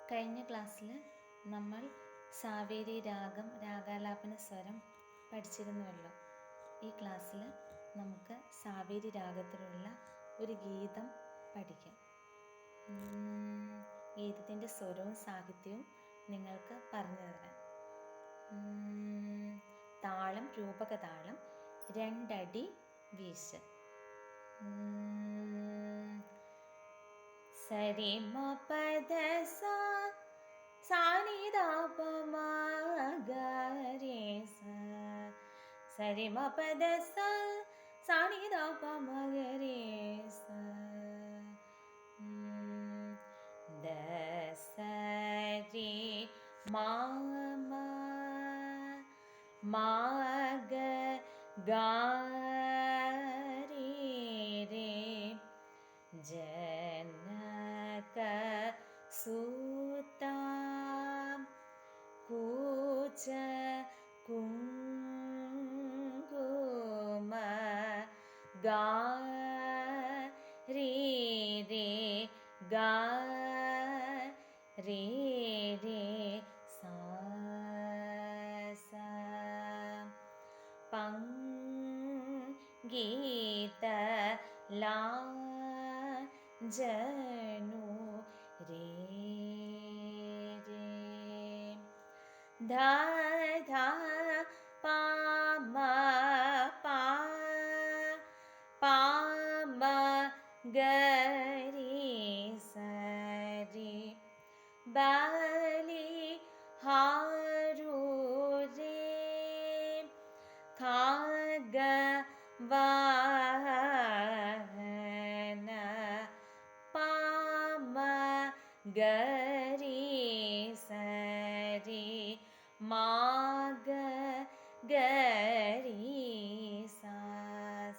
കഴിഞ്ഞ ക്ലാസ്സിൽ നമ്മൾ സാവേരി രാഗം രാഗാലാപന സ്വരം പഠിച്ചിരുന്നുവല്ലോ. ഈ ക്ലാസ്സിൽ നമുക്ക് സാവേരി രാഗത്തിലുള്ള ഒരു ഗീതം പഠിക്കാം. ഗീതത്തിൻ്റെ സ്വരവും സാഹിത്യവും നിങ്ങൾക്ക് പറഞ്ഞു തരാം. താളം രൂപകതാളം, 2 അടി വീശ്. സരി മ പദ സ സാനി ദ പ മ ഗ രെ സ. സരി മ പദ സ സാനി ദ പ മ ഗ രെ സ. ദ സ രി മ മ മ ഗ ഗ രെ രെ. जनक सुता कूच कुंकुम गा रे रे गा रे रे सा सा. पंगीत ला जनु रे रे. धा धा पा म पा पा म ग रे स रे. बाली हारू रे खा ग वा ग रे स रे मा ग ग रे सा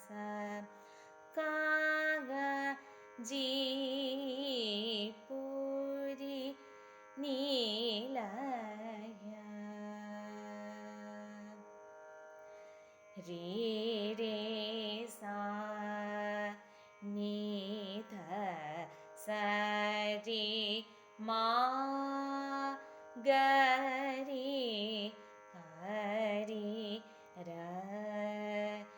सा. का ग जी पूरी नीलया. रे रे सा नी ध स रे मा ग रे हरि रक्षक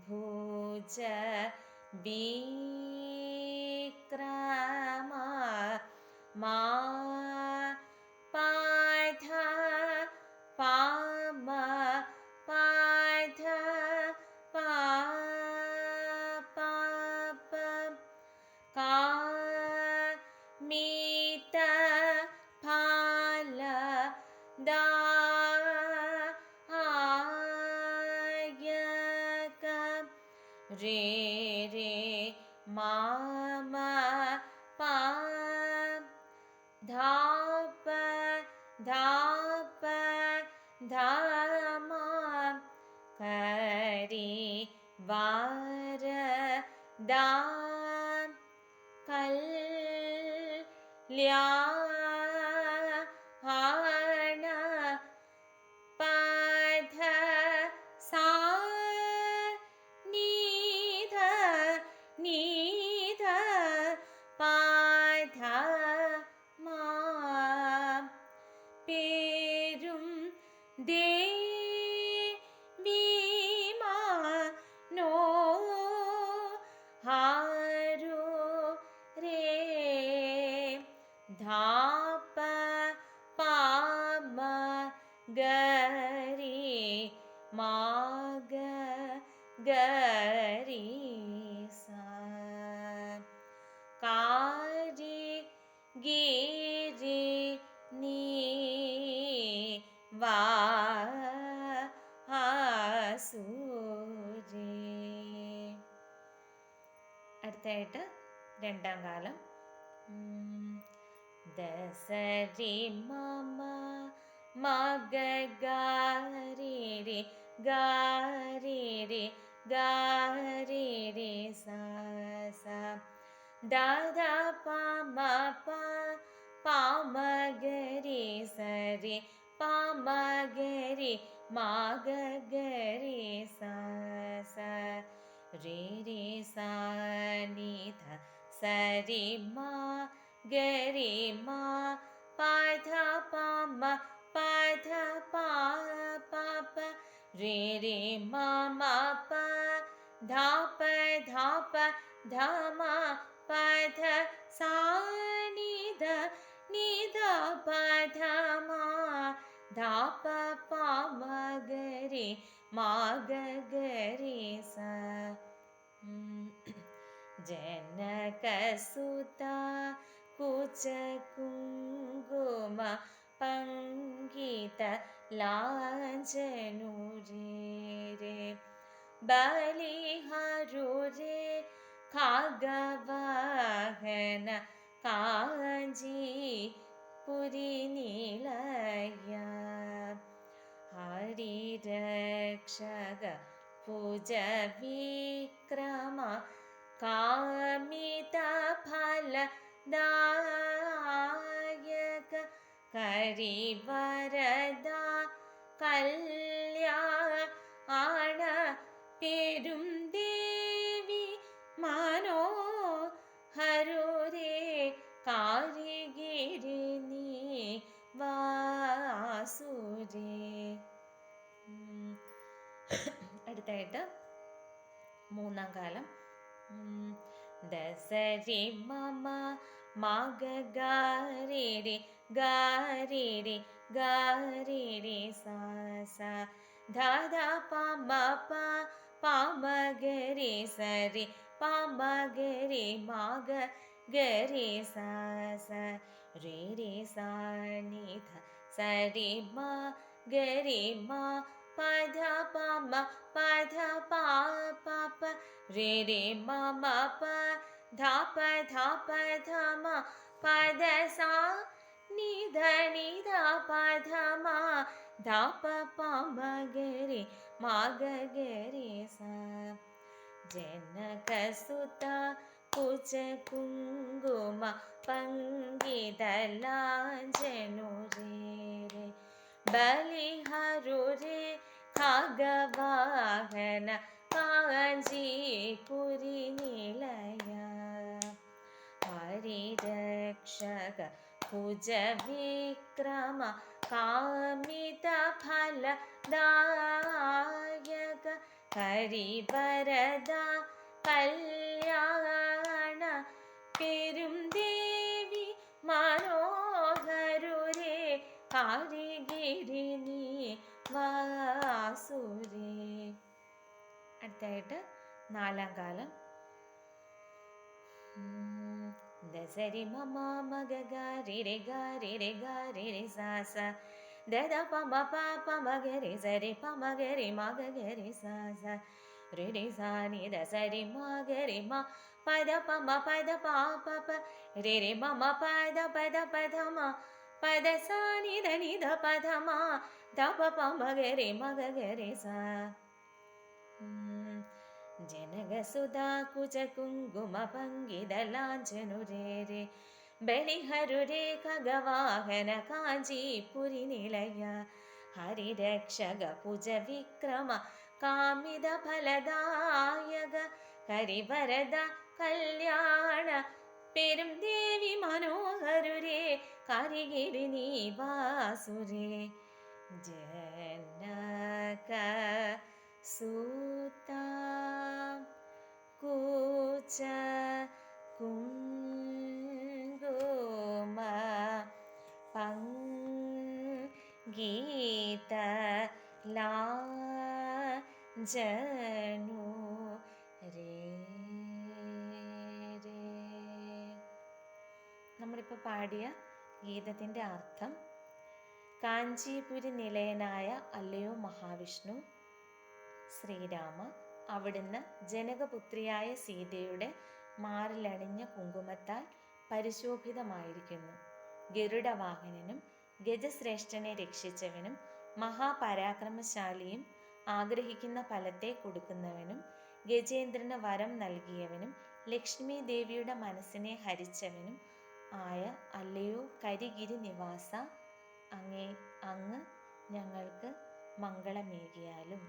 भुज विक्रम मा पा ध पा म पा ध पा पा प का मीत फाल दा आयक. रे रे मा म पा धा प धा प धा म करी वार दा कल्याण पध सा नीध नीध पध मा पेरुम देवी नो हारू रे. धा प पा म ग रे मा ग ग रे सा. का रे गे रे നീ വാസൂരേ. അടുത്തായിട്ട് രണ്ടാം കാലം. ദസരി മമ മഗ ഗാരി രെ ഗാരി രെ ഗാരി രെ സാ സാ. ദാദ പ മ പ പ മ ഗ രെ സ രെ പ മ ഗ രെ മ ഗ ഗ രെ സാ സാ. रे रे सा नी ध सा रे मा ഗരി മാ പധ പമ പധ പാ പ രേ രേ മാ മാ പ ധ പ ധ മ പധ സാ നി ധ പധ മ ധ പ പ മ ഗരി മാ ഗരി സ ജനകസുത കുച കുങ്കുമ പങ്കിത ലാഞ്ചനു രേ ബലിഹരു രേ ഖഗവാഹന കാഞ്ചി പുരി നിലയ ഹരിരക്ഷക ഭുജ വിക്രമ കാമിത ഫലദായക കരിവരദ കല്യാണ പെരും ദേവി മനോഹരേ കാരിഗിരി വാസുരേ. അടുത്തായിട്ട് മൂന്നാം കാലം. ദസരി മമ മഗ ഗരി രി ഗരി രി ഗരി രി സാ സാ ധ ധ പ മ പ പ മ ഗരി സരി പ മ ഗരി മഗ ഗരി സാ സാ രേ രേ സാ നി ധ സരി മ ഗരി മ പധ പ മ പധ പ പ പ രേ രേ മ മ പ ധ പ ധ മ പദ സാ നി ധ പധ മ ധ പ പ മ ഗരി മ ഗരി സ ജനകസുത കുച കുങ്കുമ പങ്കിത ലാഞ്ചനു രേ ബലിഹരു രേ ഖഗവാഹന കാഞ്ചി പുരി നിലയ ഹരിരക്ഷക ഭുജ വിക്രമ കാമിത ഫലദായക കരിവരദ കല്യാണ പെരും ദേവി മനോഹരേ കാരിഗിരി വാസുരേ. അടുത്തായിട്ട് നാലാം കാലം. ദസരി മമ മഗ ഗരി രെ ഗരി രെ ഗരി രെ സാ സാ ദ ധ പ മ പ പ മ ഗരി സരി പ മ ഗരി മഗ ഗരി സാ സാ രെ രെ സാ നി ധ സരി മ ഗരി മ പദ പ മ പദ പ പ പ രേ രേ മ മ പദ പദ മ പദ സാ നി ധ പദ മ ധ പ പ മ ഗരി മഗ ഗരി സാ ജനകസുത കുച കുങ്കുമ പങ്കിത ലാഞ്ചനു രേ ബലിഹരു രേ ഖഗവാഹന കാഞ്ചി പുരി നിലയ ഹരിരക്ഷക ഭുജ വിക്രമ കാമിത ഫലദായക കരിവരദ കല്യാണ പെരും ദേവി മനോഹരേ കാരിഗിരി വാസുരേ ജനക സുത കുച കുങ്കുമ പങ്കിത ലാഞ്ചനു രേ. നമ്മളിപ്പോൾ പാടിയ ഗീതത്തിൻ്റെ അർത്ഥം: കാഞ്ചീപുരി നിലയനായ അല്ലയോ മഹാവിഷ്ണു ശ്രീരാമ, അവിടുന്ന് ജനകപുത്രിയായ സീതയുടെ മാറിലണിഞ്ഞ കുങ്കുമത്താൽ പരിശോഭിതമായിരിക്കുന്നു. ഗരുഡവാഹനനും ഗജശ്രേഷ്ഠനെ രക്ഷിച്ചവനും മഹാപരാക്രമശാലിയും ആഗ്രഹിക്കുന്ന ഫലത്തെ കൊടുക്കുന്നവനും ഗജേന്ദ്രന് വരം നൽകിയവനും ലക്ഷ്മി ദേവിയുടെ മനസ്സിനെ ഹരിച്ചവനും ആയ അല്ലയോ കരിഗിരി നിവാസ, അങ്ങ് ഞങ്ങൾക്ക് മംഗളമേകിയാലും.